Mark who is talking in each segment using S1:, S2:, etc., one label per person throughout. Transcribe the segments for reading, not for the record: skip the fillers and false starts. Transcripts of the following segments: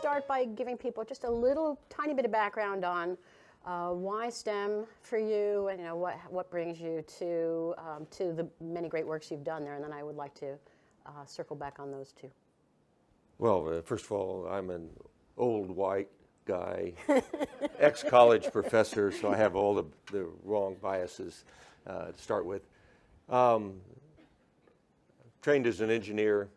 S1: start by giving people just a little tiny bit of background on why STEM for you, and what brings you to the many great works you've done there, and then I would like to circle back on those two.
S2: Well, first of all, I'm an old white guy, ex-college professor, so I have all the wrong biases to start with. Trained as an engineer,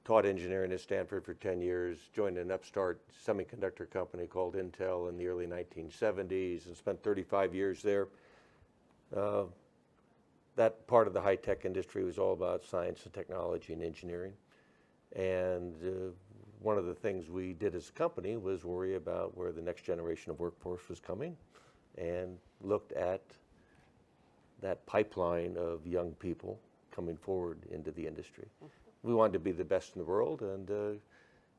S2: taught engineering at Stanford for 10 years, joined an upstart semiconductor company called Intel in the early 1970s and spent 35 years there. That part of the high-tech industry was all about science and technology and engineering. And one of the things we did as a company was worry about where the next generation of workforce was coming and looked at that pipeline of young people coming forward into the industry. We wanted to be the best in the world, and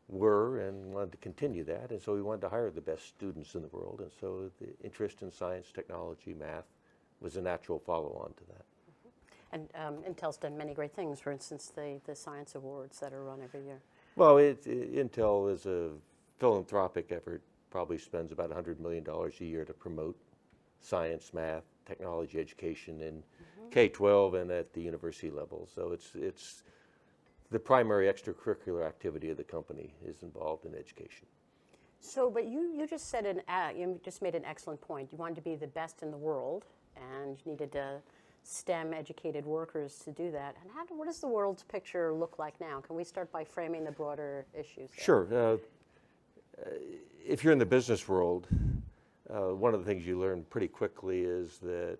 S2: were, and wanted to continue that, and so we wanted to hire the best students in the world, and so the interest in science, technology, math was a natural follow-on to that.
S1: And Intel's done many great things, for instance, the science awards that are run every year.
S2: Well, Intel is a philanthropic effort, probably spends about $100 million a year to promote science, math, technology education in K-12 and at the university level. So it's the primary extracurricular activity of the company is involved in education.
S1: So, but you just said you just made an excellent point. You wanted to be the best in the world, and you needed STEM educated workers to do that. And what does the world's picture look like now? Can we start by framing the broader issues there?
S2: Sure. If you're in the business world, one of the things you learn pretty quickly is that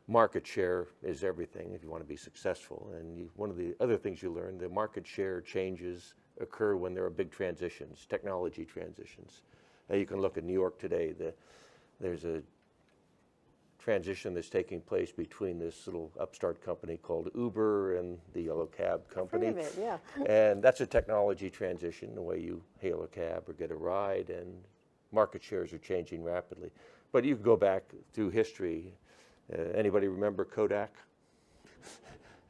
S2: market share is everything if you want to be successful. And one of the other things you learn, the market share changes occur when there are big transitions, technology transitions. You can look at New York today. There's a transition that's taking place between this little upstart company called Uber and the yellow cab company.
S1: I've heard of it, yeah.
S2: And that's a technology transition, the way you hail a cab or get a ride, and market shares are changing rapidly. But you can go back through history. Anybody remember Kodak?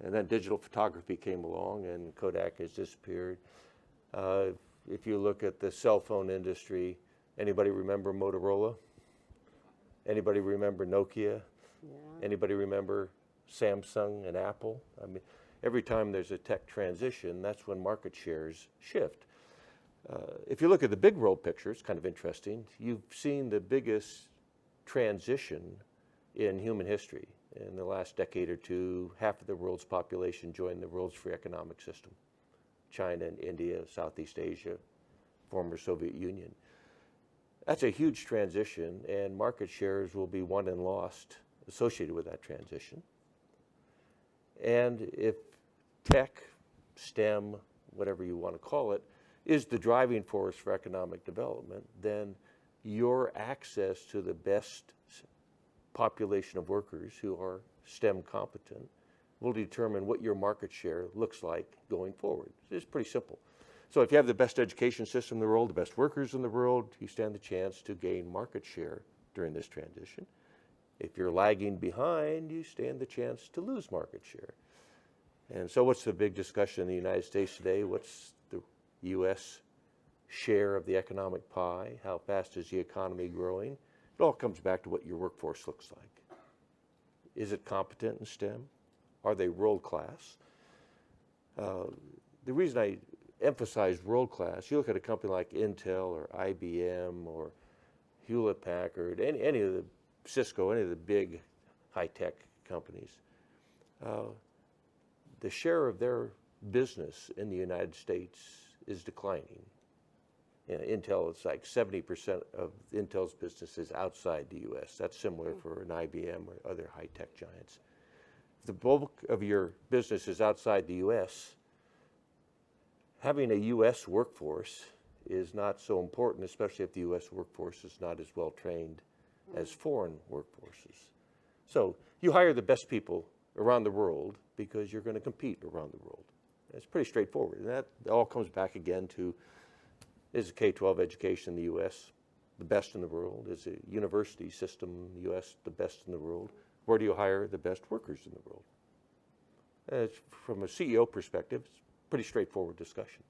S2: And then digital photography came along and Kodak has disappeared. If you look at the cell phone industry, anybody remember Motorola? Anybody remember Nokia?
S1: Yeah.
S2: Anybody remember Samsung and Apple? I mean, every time there's a tech transition, that's when market shares shift. If you look at the big world picture, it's kind of interesting. You've seen the biggest transition in human history. In the last decade or two, half of the world's population joined the world's free economic system. China and India, Southeast Asia, former Soviet Union. That's a huge transition, and market shares will be won and lost associated with that transition. And if tech, STEM, whatever you want to call it, is the driving force for economic development, then your access to the best population of workers who are STEM competent will determine what your market share looks like going forward. It's pretty simple. So if you have the best education system in the world, the best workers in the world, you stand the chance to gain market share during this transition. If you're lagging behind, you stand the chance to lose market share. And so what's the big discussion in the United States today? What's the U.S. share of the economic pie? How fast is the economy growing? It all comes back to what your workforce looks like. Is it competent in STEM? Are they world class? The reason I emphasize world class, you look at a company like Intel or IBM or Hewlett Packard, any of the Cisco, any of the big high-tech companies, the share of their business in the United States is declining. Intel, it's like 70% of Intel's business is outside the U.S. That's similar for an IBM or other high-tech giants. If the bulk of your business is outside the U.S., having a U.S. workforce is not so important, especially if the U.S. workforce is not as well trained as foreign workforces. So you hire the best people around the world because you're going to compete around the world. It's pretty straightforward. And that all comes back again to, is K-12 education in the U.S. the best in the world? Is the university system in the U.S. the best in the world? Where do you hire the best workers in the world? From a CEO perspective, it's a pretty straightforward discussion.